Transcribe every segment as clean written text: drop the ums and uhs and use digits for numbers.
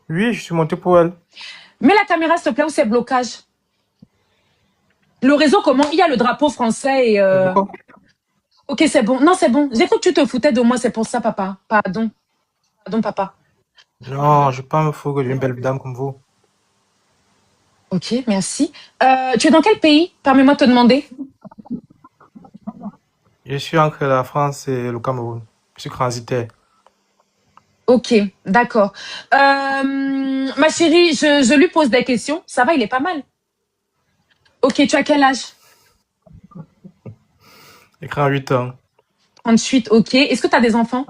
Oui, je suis monté pour elle. Mets la caméra, s'il te plaît, où c'est blocage. Le réseau, comment? Il y a le drapeau français et... Et pourquoi? Ok, c'est bon. Non, c'est bon. J'ai cru que tu te foutais de moi, c'est pour ça, papa. Pardon. Pardon, papa. Non, je pas me foutre d'une belle dame comme vous. Ok, merci. Tu es dans quel pays? Permets-moi de te demander. Je suis entre la France et le Cameroun. Je suis transitaire. Ok, d'accord. Ma chérie, je lui pose des questions. Ça va, il est pas mal. Ok, tu as quel âge? Écran 8 ans. 38, ok. Est-ce que tu as des enfants?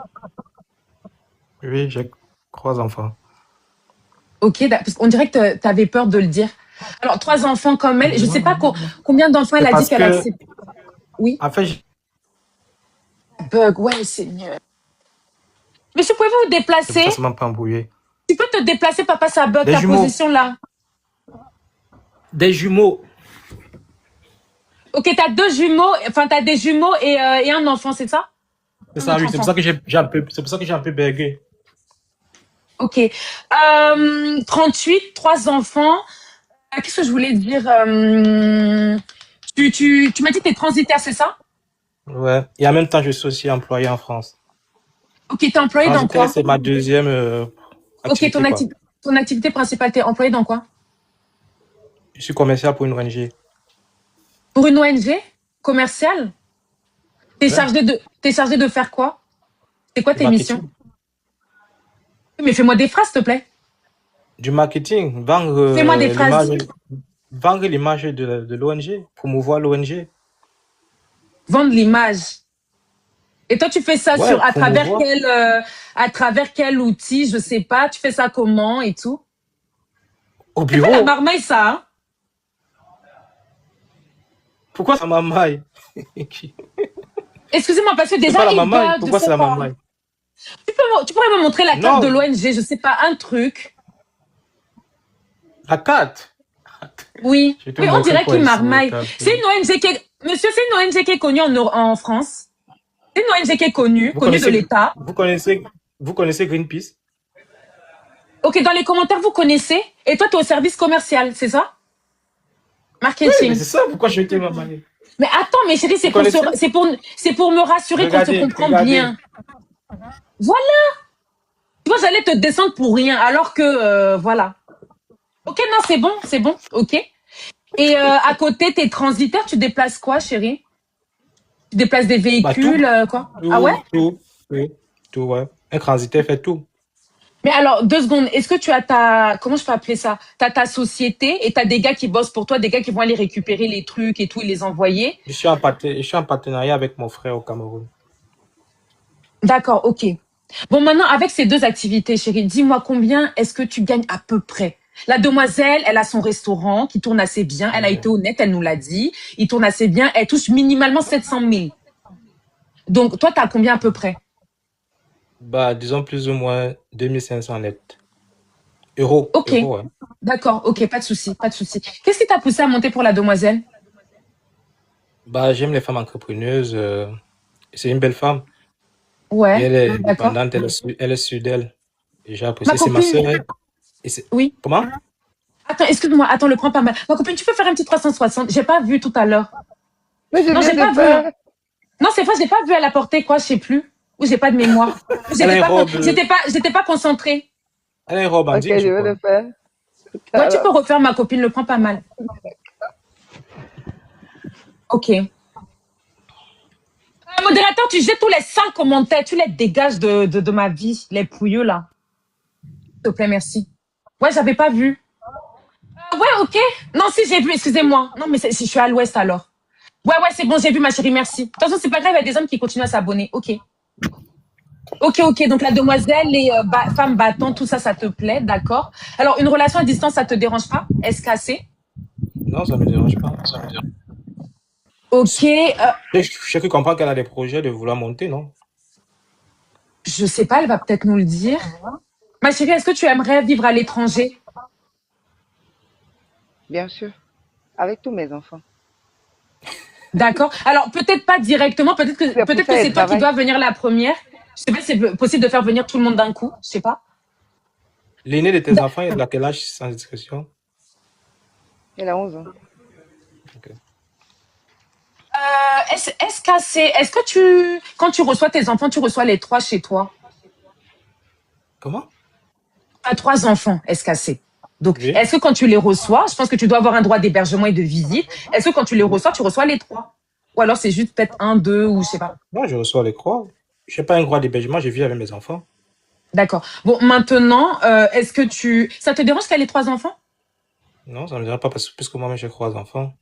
Oui, j'ai 3 enfants. Ok, parce qu'on dirait que tu avais peur de le dire. Alors, 3 enfants comme elle. Je sais pas combien d'enfants elle C'est a dit parce qu'elle que, accepte. Oui. en fait, Bug, ouais, Seigneur. Monsieur, pouvez-vous vous c'est pour déplacer? ça que ça m'a pas embrouillé. Tu peux te déplacer, papa, ça bug, Des ta jumeaux. position là. Des jumeaux. Ok, t'as deux jumeaux, enfin, t'as des jumeaux et un enfant, c'est ça? C'est Un ça, autre oui. C'est pour enfant. ça que j'ai un peu, c'est pour ça que j'ai un peu bégué. Ok. 38, 3 enfants. Qu'est-ce que je voulais dire? Tu m'as dit que t'es transitaire, c'est ça? Ouais. Et en même temps, je suis aussi employé en France. Ok, t'es employé dans Transitaire, quoi? c'est ma deuxième Ok, activité, quoi. ton activité principale, t'es employé dans quoi? Je suis commercial pour une ONG. Pour une ONG commerciale? Ouais. T'es chargé de faire quoi? C'est quoi Du tes missions? marketing. Oui, mais fais-moi des phrases, s'il te plaît. Du marketing. Vendre Fais-moi des phrases. l'image de l'ONG. Promouvoir l'ONG. Vendre l'image. Et toi, tu fais ça Ouais, à travers promouvoir. à travers quel outil, je sais pas. Tu fais ça comment et tout. Au C'est pas la bureau. marmaille, ça, hein? Pourquoi ça m'amaille? Excusez-moi, parce que C'est déjà, pas la il mamaille. bug, Pourquoi c'est faut la pas. mamaille? Tu pourrais me montrer la carte de Non, l'ONG, je sais pas, un truc. la carte. Oui. Je vais te Oui, on montrer dirait quoi qu'il ici, la marmaille. carte. C'est une ONG qui est, monsieur, c'est une ONG qui est connue en France. C'est une ONG qui est connue, Vous connue de connaissez, l'État. vous connaissez, vous connaissez Greenpeace? Ok, dans les commentaires, vous connaissez. Et toi, tu es au service commercial, c'est ça? Oui, mais Marketing. c'est ça, pourquoi je t'ai mamaillé? Mais attends, mes chéris, Vous connaissez? c'est pour me rassurer qu'on se Regardez, comprend regardez. bien. Voilà. Tu vois, j'allais te descendre pour rien, alors que, voilà. Ok, non, c'est bon, ok. Et à côté, t'es transitaire, tu déplaces quoi, chérie? Tu déplaces des Bah, tout, véhicules, quoi? Ah ouais? tout, oui, tout, ouais. Un transitaire fait tout. Mais alors, 2 secondes, est-ce que tu as comment je peux appeler ça? T'as ta société et t'as des gars qui bossent pour toi, des gars qui vont aller récupérer les trucs et tout et les envoyer. Je suis en partenariat avec mon frère au Cameroun. D'accord, ok. Bon, maintenant, avec ces deux activités, chérie, dis-moi combien est-ce que tu gagnes à peu près? La demoiselle, elle a son restaurant qui tourne assez bien. Elle a Ouais. été honnête, elle nous l'a dit. Il tourne assez bien. Elle touche minimalement 700 000. Donc, toi, t'as combien à peu près? Bah, disons plus ou moins 2500 net. Euros, Ok. euros, hein. D'accord, ok, pas de souci, pas de souci. Qu'est-ce qui t'a poussé à monter pour la demoiselle? Bah, j'aime les femmes entrepreneuses. C'est une belle femme. Et Ouais, elle est d'accord. indépendante, elle est sûre d'elle. Et j'ai Ma apprécié. C'est ma copine, sœur. Et c'est... oui. Comment? Attends, excuse-moi, attends, le prends pas mal. Ma copine, tu peux faire un petit 360? J'ai pas vu tout à l'heure. Mais je Non, viens j'ai de pas vu, hein. faire. Non, c'est vrai, j'ai pas vu elle apporter quoi, je sais plus. Ou j'ai pas de mémoire. Ou Elle a une robe, j'étais pas concentrée. elle a une robe en Ok, jean, je je vais crois. le faire. Tout Ouais, à tu peux l'heure. refaire ma copine, le prends pas mal. Ok. Modérateur, tu jettes tous les 5 commentaires, tu les dégages de ma vie, les pouilleux là. S'il te plaît, merci. Ouais, j'avais pas vu. Ouais, ok. Non, si, j'ai vu, excusez-moi. Non, mais si je suis à l'ouest alors. Ouais, ouais, c'est bon, j'ai vu ma chérie, merci. De toute façon, c'est pas grave, il y a des hommes qui continuent à s'abonner. Ok. Ok, ok. Donc la demoiselle, les femmes battantes, tout ça, ça te plaît, d'accord. Alors, une relation à distance, ça te dérange pas? SKC? Non, ça me dérange pas. Ok. J'ai cru comprendre qu'elle a des projets de vouloir monter, non? Je sais pas, elle va peut-être nous le dire. Ma chérie, est-ce que tu aimerais vivre à l'étranger? Bien sûr. Avec tous mes enfants. D'accord. Alors, peut-être pas directement, C'est pour peut-être ça que qu'elle c'est toi qui travaille. dois venir la première. Je sais pas si c'est possible de faire venir tout le monde d'un coup. Je sais pas. L'aîné de tes enfants, il a quel âge sans discrétion? Elle a 11 ans. Ok. SKC, est-ce que quand tu reçois tes enfants, tu reçois les trois chez toi? Comment? Tu as trois enfants, SKC. Donc, Oui. est-ce que quand tu les reçois, je pense que tu dois avoir un droit d'hébergement et de visite. Est-ce que quand tu les reçois, tu reçois les trois? Ou alors c'est juste peut-être un, deux, ou je sais pas. Moi, je reçois les croix. Je n'ai pas un droit d'hébergement, je vis avec mes enfants. D'accord. Bon, maintenant, est-ce que ça te dérange qu'elle ait trois enfants? Non, ça ne me dérange pas parce que puisque moi-même j'ai trois enfants.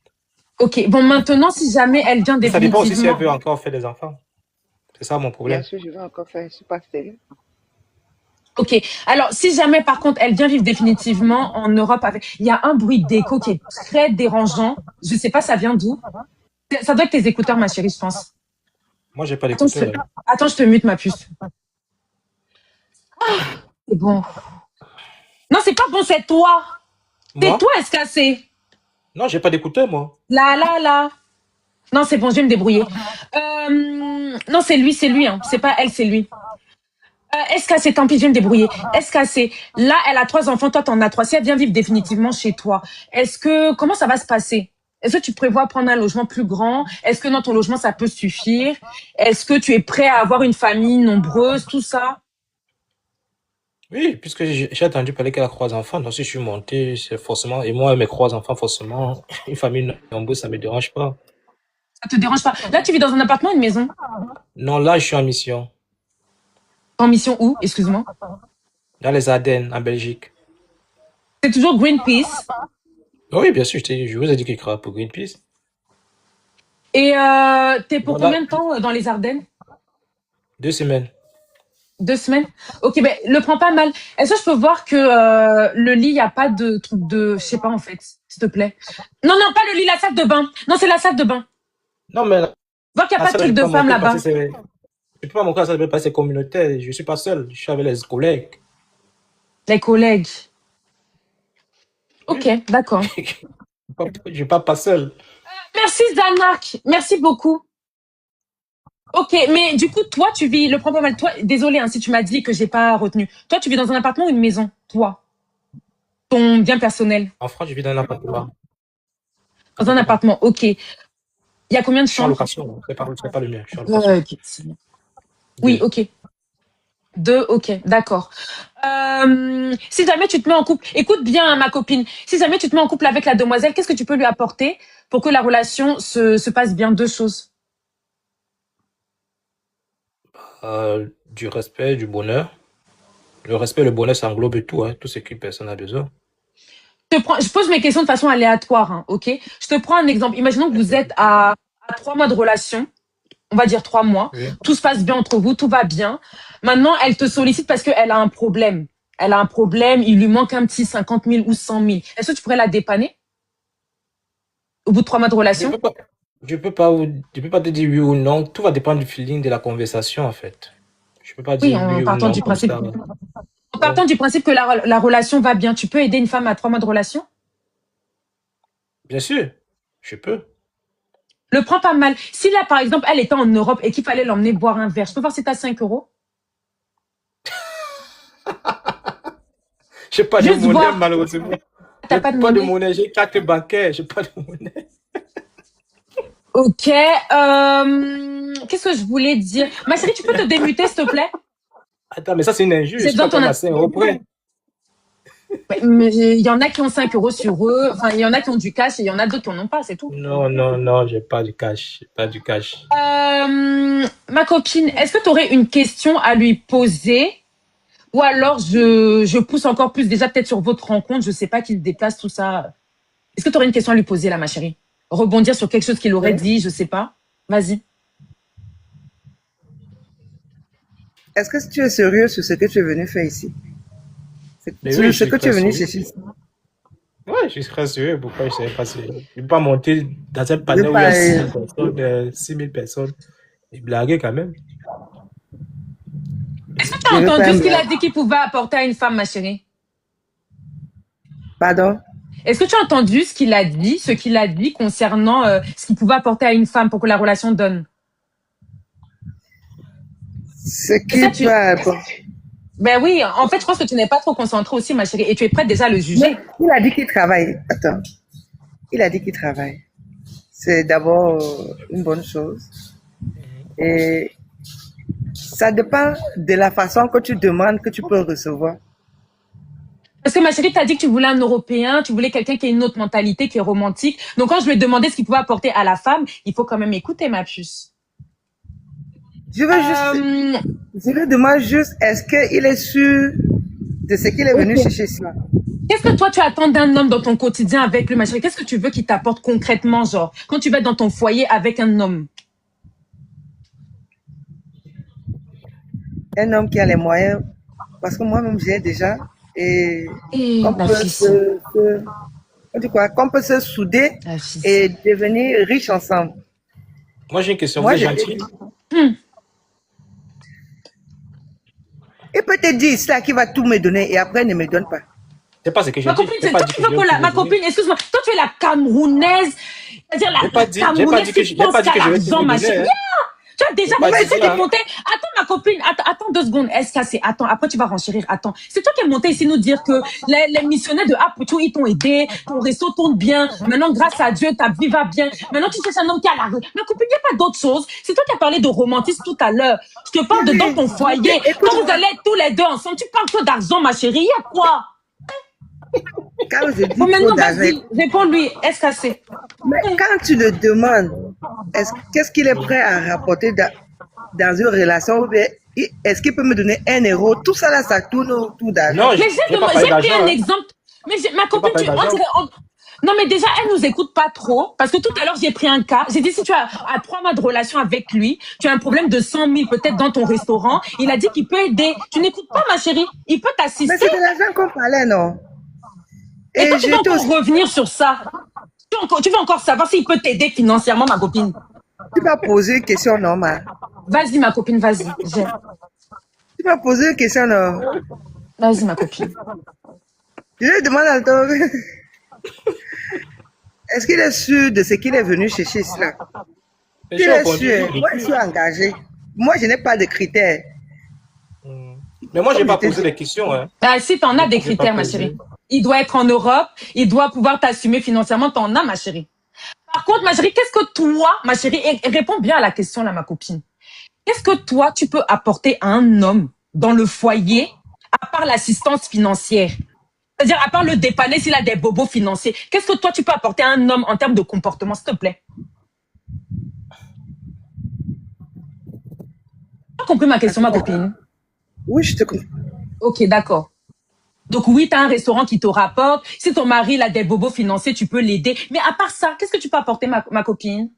Ok. Bon, maintenant, si jamais elle vient Mais ça dépend aussi si elle définitivement. veut encore faire des enfants. C'est ça mon Bien problème. sûr, je vais encore faire. Je ne suis pas stérile. Ok. Alors, si jamais, par contre, elle vient vivre définitivement en Europe avec, il y a un bruit d'écho qui est très dérangeant. Je sais pas, ça vient d'où? Ça doit être tes écouteurs, ma chérie, je pense. Moi, j'ai pas Attends, d'écouteurs. Attends, je te mute, ma puce. C'est bon. Non, c'est pas bon, c'est toi. C'est Moi? toi, SKC. Non, j'ai pas d'écouteurs, moi. Là. Non, c'est bon, je vais me débrouiller. Non, c'est lui, hein. C'est pas elle, c'est lui. SKC, tant pis, je vais me débrouiller. SKC, là, elle a trois enfants, toi, t'en as trois. Si elle vient vivre définitivement chez toi, comment ça va se passer? Est-ce que tu prévois prendre un logement plus grand? Est-ce que dans ton logement, ça peut suffire? Est-ce que tu es prêt à avoir une famille nombreuse, tout ça? Oui, puisque j'ai entendu parler qu'elle a trois enfants. Donc, si je suis monté, c'est forcément, et moi, mes trois enfants, forcément, une famille nombreuse, ça me dérange pas. Ça te dérange pas? Là, tu vis dans un appartement ou une maison? Non, là, je suis en mission. En mission où? Excuse-moi. Dans les Ardennes, en Belgique. C'est toujours Greenpeace. Oui, bien sûr, je vous ai dit qu'il travaille pour Greenpeace. Et t'es pour Bon, là, combien de temps dans les Ardennes? 2 semaines. 2 semaines? Ok, ben le prends pas mal. Est-ce que je peux voir que le lit, y a pas de truc de, je sais pas en fait, s'il te plaît. Non, pas le lit, la salle de bain. Non, c'est la salle de bain. Non, mais Voir qu'il y a la pas de salle, je truc peux de pas femme montrer parce là-bas. que je peux pas montrer la salle, parce que c'est communautaire. Je suis pas seul. Je suis avec les collègues. Les collègues. Oui. Ok, d'accord. Je suis pas seul. Merci Zanak, merci beaucoup. Ok, mais du coup, toi, tu vis, le prends pas mal. Toi, désolé hein, si tu m'as dit que j'ai pas retenu. Toi, tu vis dans un appartement ou une maison? Toi, ton bien personnel. En France, je vis dans un appartement. Dans un appartement, ok. Il y a combien de Je suis en chambres? location. C'est pas le mien. Je suis en location. Ok. Oui, 2. ok. 2, ok, d'accord. Si jamais tu te mets en couple, écoute bien hein, ma copine, si jamais tu te mets en couple avec la demoiselle, qu'est-ce que tu peux lui apporter pour que la relation se passe bien? Deux choses. Du respect, du bonheur. Le respect, le bonheur, ça englobe tout, hein, tout ce que personne a besoin. Je pose mes questions de façon aléatoire, hein, ok? Je te prends un exemple. Imaginons que vous êtes à 3 mois de relation, on va dire 3 mois, Oui. tout se passe bien entre vous, tout va bien. Maintenant, elle te sollicite parce qu'elle a un problème. Elle a un problème, il lui manque un petit 50 000 ou 100 000. Est-ce que tu pourrais la dépanner au bout de 3 mois de Je relation? peux pas, je peux pas te dire oui ou non. Tout va dépendre du feeling de la conversation, en fait. Je peux pas Oui, dire en oui ou partant non du comme principe. ça. En Ouais. partant du principe que la relation va bien, tu peux aider une femme à 3 mois de relation? Bien sûr, je peux. Le prends pas mal. Si là, par exemple, elle était en Europe et qu'il fallait l'emmener boire un verre, je peux voir si t'as 5 euros? J'ai pas de Juste monnaie, voir. malheureusement. T'as J'ai pas de pas de monnaie? monnaie, j'ai carte bancaire, j'ai pas de monnaie. Ok. Qu'est-ce que je voulais dire? Ma chérie, tu peux te démuter, s'il te plaît? Attends, mais ça, c'est une injure. Je J'ai suis besoin pas de ton... comme à 5 euros près. Ouais, mais il y en a qui ont 5 euros sur eux. Enfin, il y en a qui ont du cash et il y en a d'autres qui en ont pas, c'est tout. Non, j'ai pas du cash. J'ai pas du cash. Ma copine, est-ce que tu aurais une question à lui poser? Ou alors je pousse encore plus déjà peut-être sur votre rencontre, je sais pas qu'il se déplace, tout ça. Est-ce que tu aurais une question à lui poser là, ma chérie? Rebondir sur quelque chose qu'il aurait Oui. dit, je sais pas. Vas-y. Est-ce que tu es sérieux sur ce que tu es venu faire ici? Mais Sur oui, je ce suis que tu es très venu sérieux. chercher? Ouais, je suis très sérieux. Pourquoi je savais pas si... Je peux pas monter dans un Je panel veux où il y a pas. 6 000 personnes et blaguer quand même. Est-ce que tu Je as veux pas entendu un ce qu'il a blague. dit qu'il pouvait apporter à une femme, ma chérie? Pardon? Est-ce que tu as entendu ce qu'il a dit concernant ce qu'il pouvait apporter à une femme pour que la relation donne? Ce Et ça, qui peut apporter. Ben oui, en fait, je pense que tu n'es pas trop concentrée aussi, ma chérie, et tu es prête déjà à le juger. Mais il a dit qu'il travaille. Attends. Il a dit qu'il travaille. C'est d'abord une bonne chose. Et ça dépend de la façon que tu demandes que tu peux recevoir. Parce que ma chérie t'a dit que tu voulais un Européen, tu voulais quelqu'un qui a une autre mentalité, qui est romantique. Donc quand je lui ai demandé ce qu'il pouvait apporter à la femme, il faut quand même écouter, ma puce. Je veux juste, Euh, je lui demande juste, est-ce qu'il est sûr de ce qu'il est venu ok. chercher cela? Qu'est-ce que toi tu attends d'un homme dans ton quotidien avec lui, ma chérie? Qu'est-ce que tu veux qu'il t'apporte concrètement, genre, quand tu vas dans ton foyer avec un homme? Un homme qui a les moyens, parce que moi-même j'ai déjà, et Eh, qu'on la peut fille, on dit quoi, qu'on peut se souder la fille. et devenir riches ensemble. Moi, j'ai une question. Vous Moi, êtes je gentil? il peut te dire ça qui va tout me donner et après ne me donne pas. C'est pas ce que j'ai Ma dit. copine, J'ai pas toi dit tu que veux je que vais tout ma vous donner. copine, excuse-moi, toi tu es la Camerounaise, c'est-à-dire la J'ai pas Camerounaise dit que qui j'ai pense pas dit qu'à que je vais tout l'argent, vous ma donner. chérie. Hein. Tu as déjà, J'ai pas c'est dit toi qui es ça. monté. Attends, ma copine, attends 2 secondes. SKC, attends, après tu vas renchérir. Attends. C'est toi qui es monté ici nous dire que les missionnaires de Aputu, ils t'ont aidé, ton resto tourne bien. Maintenant, grâce à Dieu, ta vie va bien. Maintenant, tu cherches un homme qui a la rue. Ma copine, il n'y a pas d'autre chose. C'est toi qui as parlé de romantisme tout à l'heure. Je te parle de dans ton foyer. Quand vous Écoute-moi, allez être tous les deux ensemble, tu parles trop d'argent, ma chérie. Il y a quoi? quand je Bon, dis trop maintenant, d'argent, vas-y, réponds-lui. SKC. mais quand tu le demandes, qu'est-ce qu'il est prêt à rapporter dans une relation ou bien est-ce qu'il peut me donner 1 euro? Tout ça là, ça tourne autour d'argent. Non, Mais j'ai pas parlé j'ai pris d'argent. un Hein. exemple. Mais ma J'ai pas copine, parlé on d'argent. dirait, non, mais déjà, elle nous écoute pas trop. Parce que tout à l'heure, j'ai pris un cas. J'ai dit, si tu as, à 3 mois de relation avec lui, tu as un problème de 100 000 peut-être dans ton restaurant. Il a dit qu'il peut aider. Tu n'écoutes pas, ma chérie. Il peut Mais t'assister. c'est de l'argent qu'on parlait, non? Et toi, Et tu veux j'étais encore aussi, revenir sur ça. Tu veux encore savoir s'il peut t'aider financièrement, ma copine. tu m'as posé une question normale. Vas-y, ma copine, vas-y. Tu m'as posé une question normale. Vas-y, ma copine. Je lui demande à toi, est-ce qu'il est sûr de ce qu'il est venu chercher cela? Mais Il j'ai est répondu sûr. oui Moi, je depuis. suis engagé. Moi, je n'ai pas de critères. Mais moi, j'ai Comme je pas t'ai posé dit. des questions. Hein. Ah, si t'en as des J'ai pas critères, ma chérie. posé. Il doit être en Europe, il doit pouvoir t'assumer financièrement, t'en as, ma chérie. Par contre, ma chérie, qu'est-ce que toi, ma chérie, et réponds bien à la question là, ma copine. Qu'est-ce que toi, tu peux apporter à un homme dans le foyer, à part l'assistance financière? C'est-à-dire, à part le dépanner s'il a des bobos financiers. Qu'est-ce que toi, tu peux apporter à un homme en termes de comportement, s'il te plaît? Tu as compris ma question, ma copine? Oui, je te comprends. Ok, d'accord. Donc oui, tu as un restaurant qui te rapporte. Si ton mari il a des bobos financiers, tu peux l'aider. Mais à part ça, qu'est-ce que tu peux apporter, ma copine?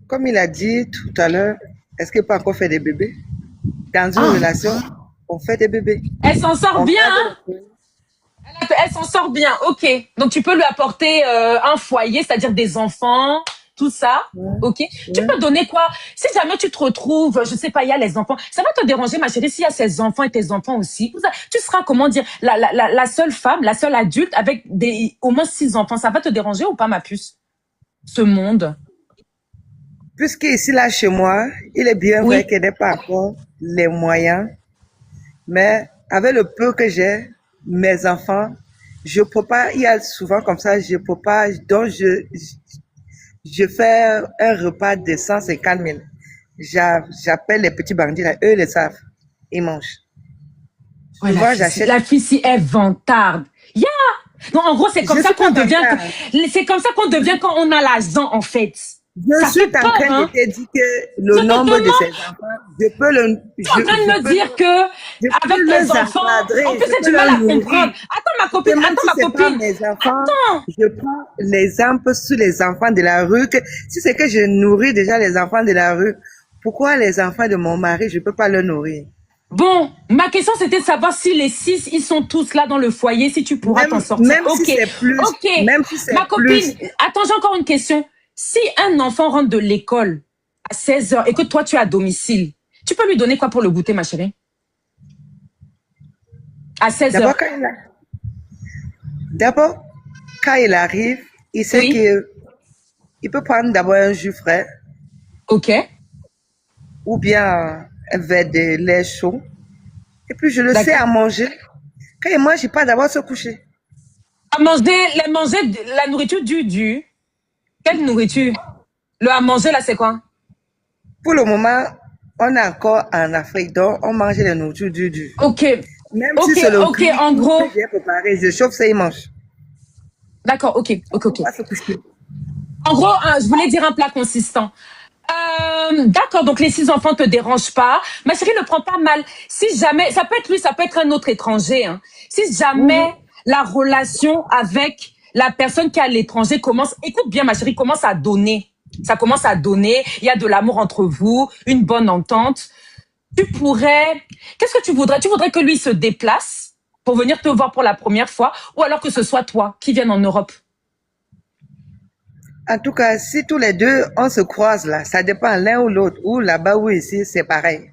Comme il a dit tout à l'heure, est-ce qu'il peut encore faire des bébés? Dans une Ah, relation, on fait des bébés. elle s'en sort On bien, garde hein? les- Elle s'en sort bien, ok. Donc tu peux lui apporter un foyer, c'est-à-dire des enfants, tout ça, Ouais, ok. Tu ouais. peux donner quoi? Si jamais tu te retrouves, je sais pas, il y a les enfants. Ça va te déranger, ma chérie, s'il y a ses enfants et tes enfants aussi. Tu seras, comment dire, la seule femme, la seule adulte avec au moins 6 enfants. Ça va te déranger ou pas, ma puce? Ce monde. Puisque ici, là, chez moi, il est bien vrai Oui. qu'il n'ait pas encore les moyens, mais avec le peu que j'ai, mes enfants, je peux pas, il y a souvent comme ça, je peux pas, donc je fais un repas de 150 000. J'appelle les petits bandits, là, eux, ils le savent, ils mangent. Ouais, Souvent, j'achète, la fille, si elle vantarde. Yeah! Non, en gros, c'est je comme ça suis pas qu'on devient, bâtard. c'est comme ça qu'on devient quand on a l'argent, en fait. Je Ça suis fait en peur, train de hein? te dire que Je le te nombre de demande, ces enfants, je peux le, tu es en train de me dire que, je avec peux tes les enfants, en encadrer, plus, je c'est peux du mal leur à comprendre. nourrir. Et même Attends, si ma c'est pas copine. mes enfants, Attends. je prends l'exemple sur les enfants de la rue. Que, si c'est que je nourris déjà les enfants de la rue, pourquoi les enfants de mon mari, je peux pas les nourrir? Bon, ma question, c'était de savoir si les 6, ils sont tous là dans le foyer, si tu pourras t'en sortir. Même si Ok. c'est plus, Ok. même si c'est Ma plus, copine, attends, j'ai encore une question. Si un enfant rentre de l'école à 16 heures et que toi, tu es à domicile, tu peux lui donner quoi pour le goûter, ma chérie? À 16 d'abord heures. quand il a, d'abord, quand il arrive, il sait Oui. que il peut prendre d'abord un jus frais. Ok. ou bien un verre de lait chaud. Et puis je le sais à manger. Quand il mange, il part d'abord se coucher. À manger la nourriture du. Quelle nourriture? Le à manger, là, c'est quoi? Pour le moment, on est encore en Afrique, donc on mange les nourritures du. Ok. Même Ok, si c'est le ok, en gros. que j'ai préparé, je chauffe ça, il mange. D'accord, ok. On va se coucher. En gros, je voulais dire un plat consistant. D'accord, donc les 6 enfants te dérangent pas. Ma chérie ne prend pas mal. Si jamais, ça peut être lui, ça peut être un autre étranger. Hein. Si jamais la relation avec la personne qui est à l'étranger commence, écoute bien ma chérie, commence à donner. Ça commence à donner. Il y a de l'amour entre vous, une bonne entente. Tu pourrais, qu'est-ce que tu voudrais? Tu voudrais que lui se déplace pour venir te voir pour la première fois, ou alors que ce soit toi qui vienne en Europe? En tout cas, si tous les deux, on se croise là, ça dépend l'un ou l'autre, ou là-bas ou ici, c'est pareil.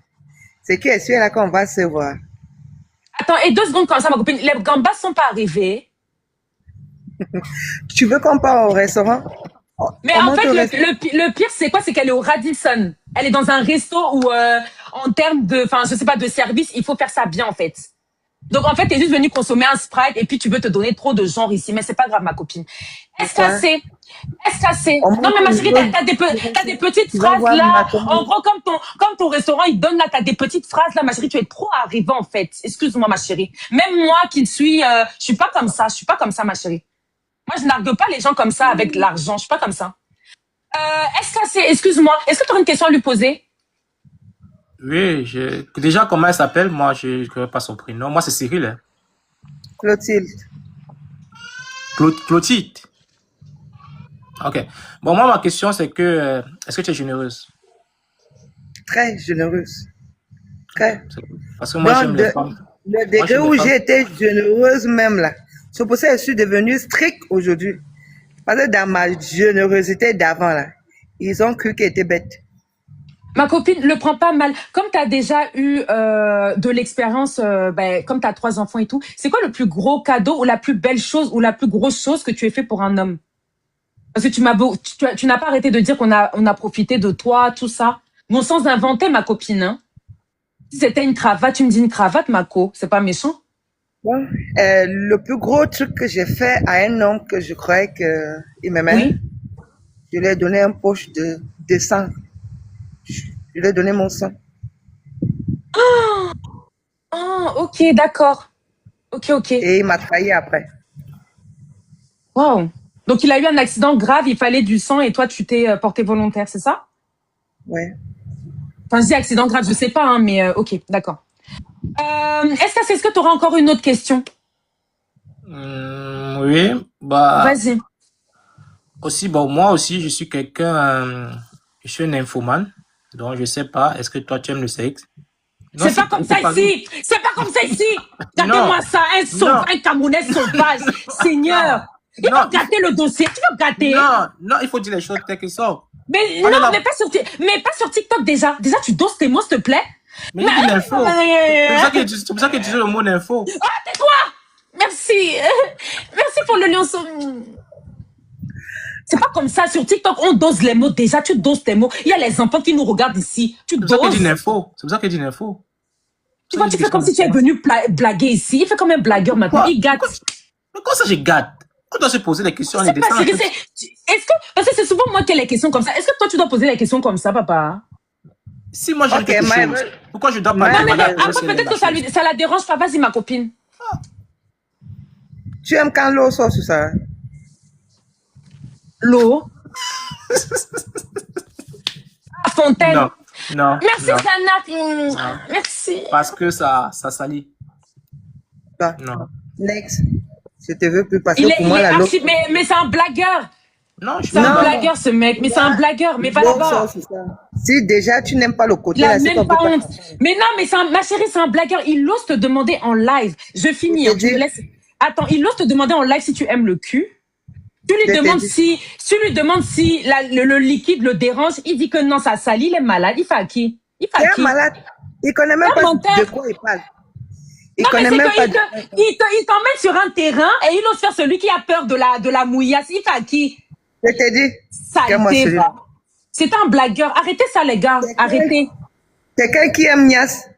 C'est qui est sûr là qu'on va se voir. Attends, et 2 secondes comme ça, ma copine. Les gambas sont pas arrivés. Tu veux qu'on parte au restaurant? Mais en fait, le pire, c'est quoi? C'est qu'elle est au Radisson. Elle est dans un resto où, en termes de, enfin, je sais pas, de service, il faut faire ça bien, en fait. Donc, en fait, t'es juste venu consommer un Sprite et puis tu veux te donner trop de genre ici. Mais c'est pas grave, ma copine. Est-ce qu'assez? Est-ce qu'assez? Non, mais ma chérie, t'as des petites phrases là. En gros, comme ton restaurant, il donne là, t'as des petites phrases là, ma chérie, tu es trop arrivée, en fait. Excuse-moi, ma chérie. Même moi qui suis, je suis pas comme ça. Je suis pas comme ça, ma chérie. Moi, je nargue pas les gens comme ça avec l'argent. Je suis pas comme ça. Est-ce que c'est, excuse-moi, est-ce que tu aurais une question à lui poser? Oui, déjà, comment elle s'appelle? Moi, je ne connais pas son prénom. Moi, c'est Cyril. Hein. Clotilde. Clotilde. Ok. Bon, moi, ma question, c'est que, est-ce que tu es généreuse? Très généreuse. Très. Parce que moi, j'aime les femmes. Le degré où j'ai été généreuse même là. C'est pour ça que je suis devenue stricte aujourd'hui. Parce que dans ma générosité d'avant là, ils ont cru qu'elle était bête. Ma copine le prend pas mal. Comme tu as déjà eu de l'expérience, comme tu as 3 enfants et tout, c'est quoi le plus gros cadeau ou la plus belle chose ou la plus grosse chose que tu aies fait pour un homme? Parce que tu n'as pas arrêté de dire qu'on a profité de toi, tout ça. Bon, sans inventer, ma copine. Hein. Si c'était une cravate, tu me dis une cravate, Mako. C'est pas méchant? Bon, le plus gros truc que j'ai fait à un homme que je croyais qu'il m'aimait, oui. Je lui ai donné un poche de sang. Je lui ai donné mon sang. Oh, ok, d'accord. Ok. Et il m'a trahi après. Wow. Donc, il a eu un accident grave, il fallait du sang et toi, tu t'es porté volontaire, c'est ça? Ouais. Enfin, je dis accident grave, je sais pas, hein, mais ok, d'accord. Est-ce que tu auras encore une autre question? Oui, bah. Vas-y. Aussi, bon, moi aussi, je suis quelqu'un, je suis un nymphomane, donc je sais pas, est-ce que toi tu aimes le sexe? C'est pas comme ça ici! C'est pas comme ça ici! Regardez-moi ça, un Camerounais sauvage, Seigneur! Il faut gâter le dossier, tu veux gâter? Non, il faut dire les choses telles qu'elles sont. Mais non, mais pas sur TikTok déjà. Déjà, tu doses tes mots, s'il te plaît. Mais il dit l'info. C'est pour ça que tu dis le mot d'info. Ah, tais-toi! Merci. Merci pour le lionceau. C'est pas comme ça. Sur TikTok, on dose les mots. Déjà, tu doses tes mots. Il y a les enfants qui nous regardent ici. Tu doses. C'est pour ça qu'il dit l'info. C'est pour ça qu'il dit l'info. Tu vois, tu fais comme si tu es venu blaguer ici. Il fait comme un blagueur maintenant. Il gâte. Mais comment ça, je gâte? On doit se poser des questions. Est-ce que, parce que c'est souvent moi qui ai les questions comme ça. Est-ce que toi, tu dois poser les questions comme ça, papa? Si moi j'ai quelque chose, pourquoi je dois pas... Non, mais peut-être que ça la dérange pas. Vas-y, ma copine. Tu aimes quand l'eau sort sur ça? L'eau? À Fontaine? Non. Merci, Sana. Merci. Parce que ça salit. Bah, non. Next. Je te veux plus passer pour moi la l'eau. Mais c'est un blagueur. Non, c'est un blagueur, ce mec. Mais c'est un blagueur. Mais va là-bas. Si déjà tu n'aimes pas le côté là, c'est même pas honte. Mais non, mais ma chérie, c'est un blagueur. Il ose te demander en live. Je finis. Tu me laisses. Attends, il ose te demander en live si tu aimes le cul. Tu lui demandes si le liquide le dérange. Il dit que non, ça salit. Il est malade. Il fait à qui? Il est malade. Il connaît même pas de quoi il parle. Il t'emmène sur un terrain et il ose faire celui qui a peur de la mouillasse. Il fait à qui? Je t'ai dit. C'est un blagueur. Arrêtez ça, les gars. Arrêtez. Quelqu'un qui aime Nias,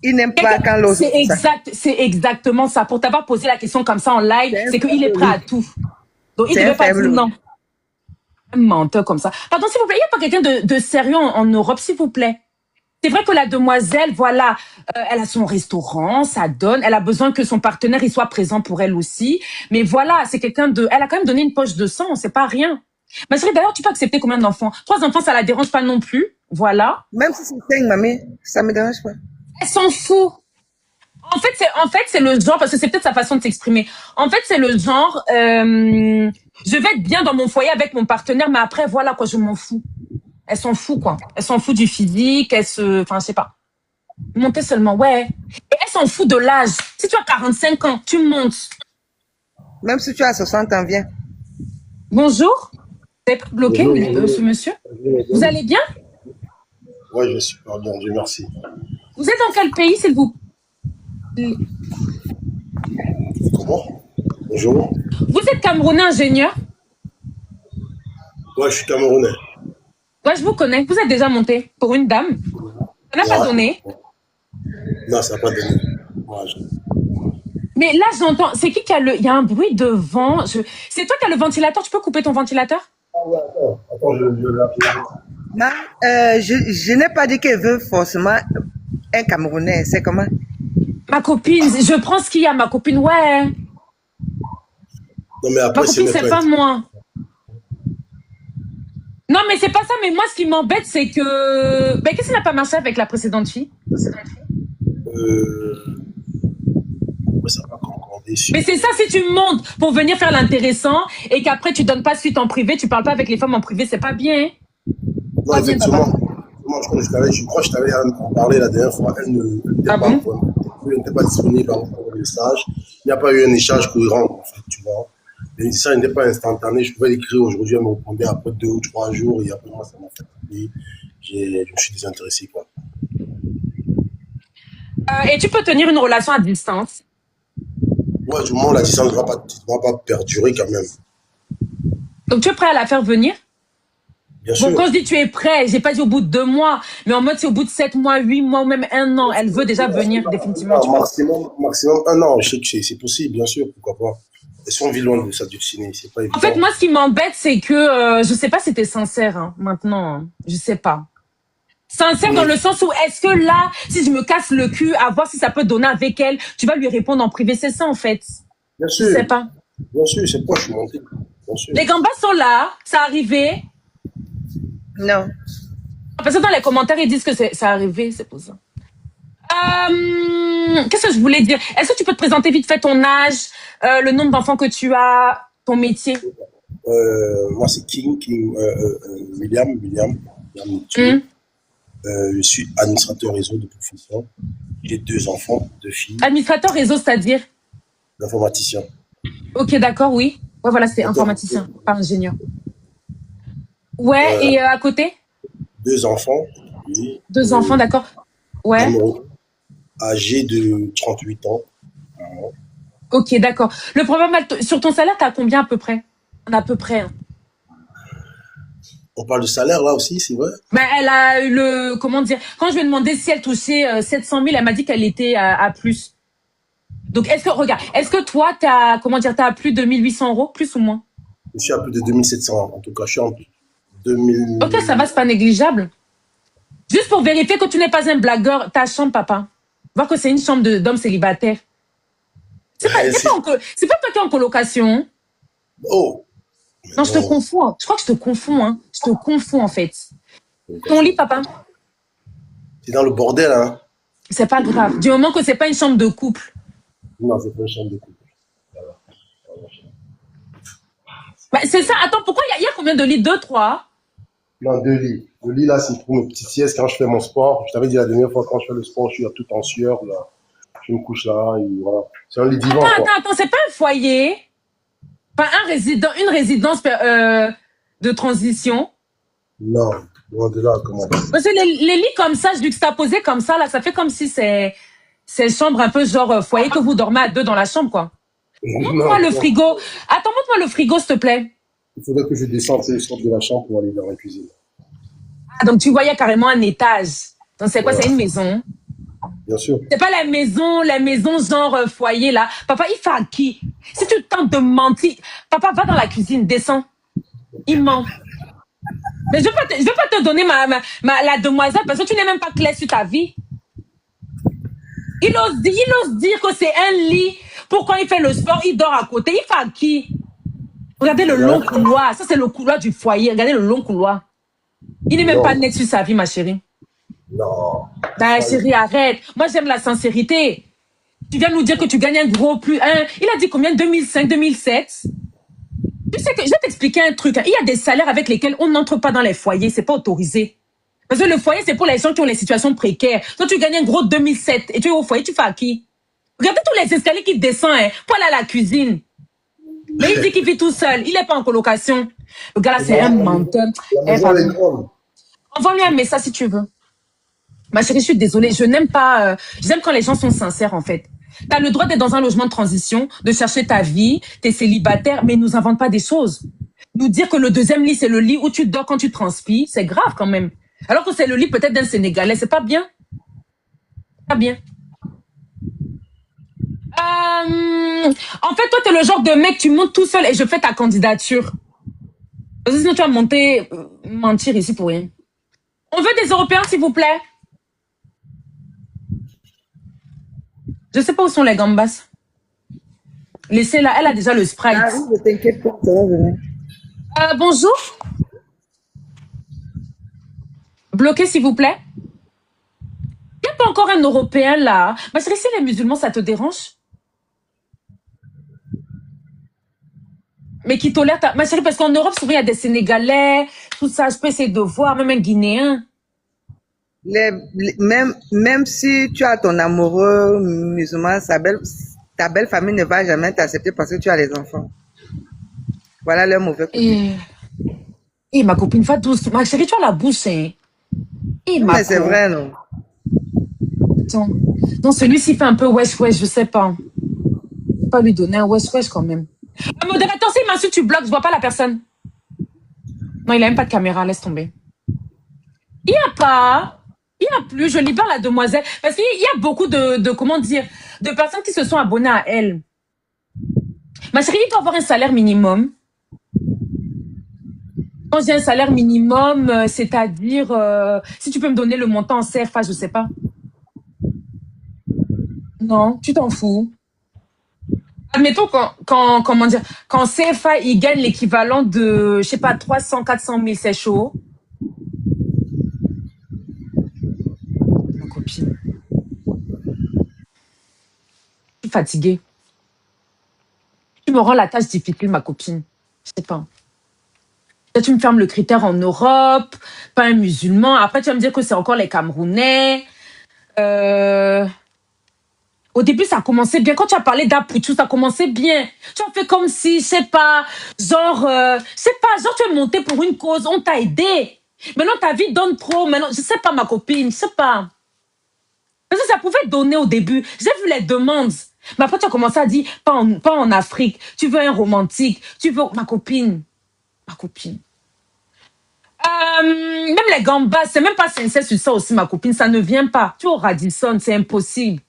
il n'aime pas quand l'autre C'est fait ça. exact, c'est exactement ça. Pour t'avoir posé la question comme ça en live, C'est un c'est qu'il est prêt à faible. tout. Donc, il ne C'est un devait pas dire faible. non. Un menteur comme ça. Pardon, s'il vous plaît, il n'y a pas quelqu'un de sérieux en Europe, s'il vous plaît. C'est vrai que la demoiselle, voilà, elle a son restaurant, ça donne, elle a besoin que son partenaire il soit présent pour elle aussi. Mais voilà, c'est quelqu'un de... Elle a quand même donné une poche de sang, c'est pas rien. Ma chérie, d'ailleurs, tu peux accepter combien d'enfants? 3 enfants, ça la dérange pas non plus. Voilà. Même si c'est 5, mamie, ça me dérange pas. Elle s'en fout. En fait, c'est le genre, parce que c'est peut-être sa façon de s'exprimer. En fait, c'est le genre, je vais être bien dans mon foyer avec mon partenaire, mais après, voilà, quoi, je m'en fous. Elle s'en fout, quoi. Elle s'en fout du physique, enfin, je sais pas. Monter seulement, ouais. Et elle s'en fout de l'âge. Si tu as 45 ans, tu montes. Même si tu as 60 ans, viens. Bonjour. Vous n'avez pas bloqué, Bonjour. ce monsieur? Vous allez bien? Oui, je suis super bien, Dieu merci. Vous êtes dans quel pays, s'il vous plaît? Comment? Bonjour. Vous êtes Camerounais ingénieur? Ouais, je suis Camerounais. Ouais, je vous connais. Vous êtes déjà monté pour une dame. Ça n'a pas Ouais. donné. Non, ça n'a pas donné. Ouais, Mais là, j'entends. C'est qui a le. Il y a un bruit de vent. C'est toi qui as le ventilateur. Tu peux couper ton ventilateur? Ah ouais, attends, Ma, je n'ai pas dit qu'elle veut forcément un Camerounais. C'est comment? Ma copine. Je prends ce qu'il y a. Ma copine, ouais. Non, mais Ma après, copine, c'est pas moi. Non, mais c'est pas ça. Mais moi, ce qui m'embête, c'est que. Ben, qu'est-ce qui n'a pas marché avec la précédente fille? Ça va encore déçu. Mais c'est ça, si tu montes pour venir faire l'intéressant et qu'après tu donnes pas suite en privé, tu parles pas avec les femmes en privé, c'est pas bien. Non, effectivement. Moi, je crois que je t'avais parlé la dernière fois. Elle n'était pas disponible pour le message. Il n'y a pas eu un échange cohérent, en fait, tu vois. Et ça n'était pas instantané. Je pouvais l'écrire aujourd'hui, elle me répondait après 2 ou 3 jours. Et après, moi, ça m'a fait oublier. Je me suis désintéressé, quoi. Et tu peux tenir une relation à distance. Ouais, du moment où la distance ne va pas perdurer quand même. Donc tu es prêt à la faire venir? Bien sûr. Bon, quand je dis tu es prêt, j'ai pas dit au bout de 2 mois, mais en mode c'est au bout de 7 mois, 8 mois ou même 1 an. Elle veut déjà venir définitivement. Maximum 1 an. Je sais que c'est possible, bien sûr, pourquoi pas. Et si on vit loin de ça du ciné, c'est pas évident. En fait, moi, ce qui m'embête, c'est que je sais pas si t'es sincère hein, maintenant. Hein. Je sais pas. Sincère dans le sens où est-ce que là, si je me casse le cul à voir si ça peut donner avec elle, tu vas lui répondre en privé, c'est ça en fait. Bien sûr. Je sais pas. Bien sûr, c'est quoi je suis monté. Bien sûr. Les gambas sont là, ça arrivé. Non. Parce que dans les commentaires, ils disent que ça arrivé, c'est pour ça. Qu'est-ce que je voulais dire? Est-ce que tu peux te présenter vite fait ton âge, le nombre d'enfants que tu as, ton métier? Moi, c'est William. Je suis administrateur réseau de profession. J'ai 2 enfants, 2 filles. Administrateur réseau, c'est-à-dire? Informaticien. Ok, d'accord, oui. Ouais, voilà, c'est informaticien, pas ingénieur. Ouais, et à côté? 2 enfants. Oui. 2 enfants, d'accord. Ouais. Âgé de 38 ans. Ok, d'accord. Le problème, sur ton salaire, t'as combien à peu près? À peu près. Hein. On parle de salaire là aussi, c'est vrai? Ben, elle a eu comment dire, quand je lui ai demandé si elle touchait 700 000, elle m'a dit qu'elle était à plus. Donc, est-ce que toi, t'as plus de 1800 €, plus ou moins? Je suis à plus de 2700, en tout cas, je suis en 2000. Ok, ça va, c'est pas négligeable. Juste pour vérifier que tu n'es pas un blagueur, ta chambre, papa. Voir que c'est une chambre d'homme célibataire. C'est pas toi qui es en colocation. Oh! Non, je te confonds. Je crois que je te confonds, hein. Je te confonds, en fait. Ton lit, papa? C'est dans le bordel, hein? C'est pas grave. Du moment que c'est pas une chambre de couple. Non, c'est pas une chambre de couple. Bah, c'est ça. Attends, pourquoi il y a combien de lits? 2, 3? Non, 2 lits. Le lit, là, c'est pour mes petites siestes quand je fais mon sport. Je t'avais dit la dernière fois, quand je fais le sport, je suis tout en sueur, là. Je me couche là, et voilà. C'est un lit divan, Attends, c'est pas un foyer? Pas une résidence de transition? Non, loin de là, comment? Parce que les lits comme ça, juxtaposés comme ça, là, ça fait comme si c'est chambre un peu genre foyer que vous dormez à 2 dans la chambre, quoi. Montre-moi le frigo. Attends, montre-moi le frigo, s'il te plaît. Il faudrait que je descende, je sorte de la chambre pour aller dans la cuisine. Ah, donc tu voyais carrément un étage. Donc, c'est quoi? Ouais, C'est une maison. bien sûr. C'est pas la maison genre foyer, là. Papa, il fait à qui? Si tu tentes de mentir, papa, va dans la cuisine, descends. Il ment. Mais je vais pas te donner la demoiselle parce que tu n'es même pas clair sur ta vie. Il ose dire que c'est un lit pour quand il fait le sport, il dort à côté. Il fait à qui? Regardez le long couloir. Ça, c'est le couloir du foyer. Regardez le long couloir. Il n'est même pas Non, net sur sa vie, ma chérie. non. Ta chérie, arrête. Moi, j'aime la sincérité. Tu viens nous dire que tu gagnes un gros plus. Il a dit combien? 2005, 2007? Tu sais que je vais t'expliquer un truc. Il y a des salaires avec lesquels on n'entre pas dans les foyers. C'est pas autorisé. Parce que le foyer, c'est pour les gens qui ont les situations précaires. Toi, tu gagnes un gros 2007 et tu es au foyer, tu fais à qui? Regardez tous les escaliers qui descendent pour aller à la cuisine. Mais il dit qu'il vit tout seul. Il n'est pas en colocation. Le gars là, c'est un menteur. La maison, elle est grande. Envoie-lui un message si tu veux. Ma chérie, je suis désolée. Je n'aime pas... J'aime quand les gens sont sincères, en fait. Tu as le droit d'être dans un logement de transition, de chercher ta vie, tu es célibataire, mais nous invente pas des choses. Nous dire que le deuxième lit, c'est le lit où tu dors quand tu transpires, c'est grave quand même. Alors que c'est le lit peut-être d'un Sénégalais, c'est pas bien. Pas bien. En fait, toi, tu es le genre de mec, tu montes tout seul et je fais ta candidature. Parce que sinon, tu vas mentir ici pour rien. On veut des Européens, s'il vous plaît. Je sais pas où sont les gambas. Laissez-la, elle a déjà le Sprite. Ah oui, ne t'inquiète pas, ça va venir. Bonjour. Bloqué, s'il vous plaît. Il n'y a pas encore un Européen là. Ma chérie, si les musulmans, ça te dérange? Mais qui tolère ta... Ma chérie, parce qu'en Europe, souvent, il y a des Sénégalais, tout ça, je peux essayer de voir, même un Guinéen. Même si tu as ton amoureux musulman, ta belle famille ne va jamais t'accepter parce que tu as les enfants. Voilà le mauvais côté. Et ma copine, va douce. Ma chérie, tu as la bouche, hein. Mais c'est vrai, non? Attends. Non, celui-ci fait un peu wesh, je sais pas. Je vais pas lui donner un wesh quand même. Modérateur, s'il m'insulte, tu bloques, je vois pas la personne. Non, il a même pas de caméra, laisse tomber. Il n'y a pas. Il n'y a plus, je libère la demoiselle. Parce qu'il y a beaucoup comment dire, de personnes qui se sont abonnées à elle. Ma chérie, il doit avoir un salaire minimum. Quand j'ai un salaire minimum, c'est-à-dire, si tu peux me donner le montant en CFA, je sais pas. Non, tu t'en fous. Admettons comment dire, quand CFA, il gagne l'équivalent de, je sais pas, 300, 400 000, c'est chaud. Ma copine. Je suis fatiguée. Tu me rends la tâche difficile, ma copine. Je sais pas. Là, tu me fermes le critère en Europe, pas un musulman. Après, tu vas me dire que c'est encore les Camerounais. Au début, ça commençait bien. Quand tu as parlé d'Apoutou, ça commençait bien. Tu as fait comme si, je sais pas, genre tu es monté pour une cause, on t'a aidé. Maintenant, ta vie donne trop. Maintenant, je sais pas, ma copine, je sais pas. Parce que ça pouvait donner au début. J'ai vu les demandes. Mais après, tu as commencé à dire, pas en Afrique. Tu veux un romantique. Tu veux, ma copine. Ma copine. Même les gambas, c'est même pas sincère sur ça aussi, ma copine. Ça ne vient pas. Tu es au Radisson, c'est impossible.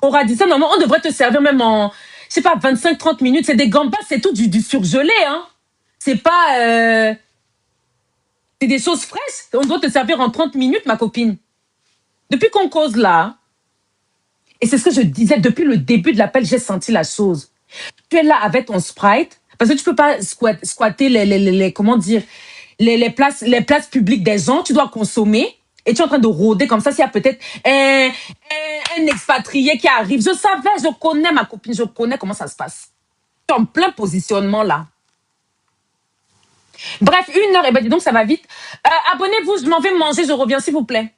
Au Radisson, normalement, on devrait te servir même en, je sais pas, 25-30 minutes. C'est des gambas, c'est tout du surgelé, hein. C'est pas, c'est des choses fraîches. On doit te servir en 30 minutes, ma copine. Depuis qu'on cause là, et c'est ce que je disais, depuis le début de l'appel, j'ai senti la chose. Tu es là avec ton Sprite, parce que tu peux pas squatter comment dire, les places publiques des gens, tu dois consommer, et tu es en train de rôder comme ça, s'il y a peut-être un expatrié qui arrive. Je savais, je connais ma copine, je connais comment ça se passe. Tu es en plein positionnement là. Bref, 1 heure, et ben dis donc, ça va vite. Abonnez-vous, je m'en vais manger, je reviens, s'il vous plaît.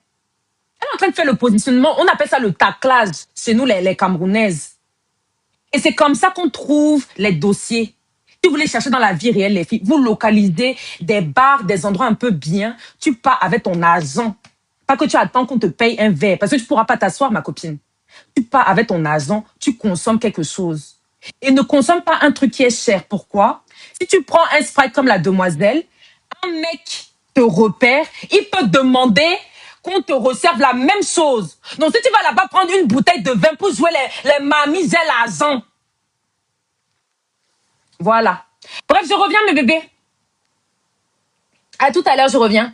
Elle est en train de faire le positionnement, on appelle ça le taclage, chez nous, les Camerounaises. Et c'est comme ça qu'on trouve les dossiers. Si vous voulez chercher dans la vie réelle, les filles, vous localisez des bars, des endroits un peu bien, tu pars avec ton argent. Pas que tu attends qu'on te paye un verre, parce que tu ne pourras pas t'asseoir, ma copine. Tu pars avec ton argent, tu consommes quelque chose. Et ne consomme pas un truc qui est cher. Pourquoi? Si tu prends un Sprite comme la demoiselle, un mec te repère, il peut demander qu'on te resserve la même chose. Donc, si tu vas là-bas prendre une bouteille de vin pour jouer les mamies et l'argent. Voilà. Bref, je reviens, mes bébés. À tout à l'heure, je reviens.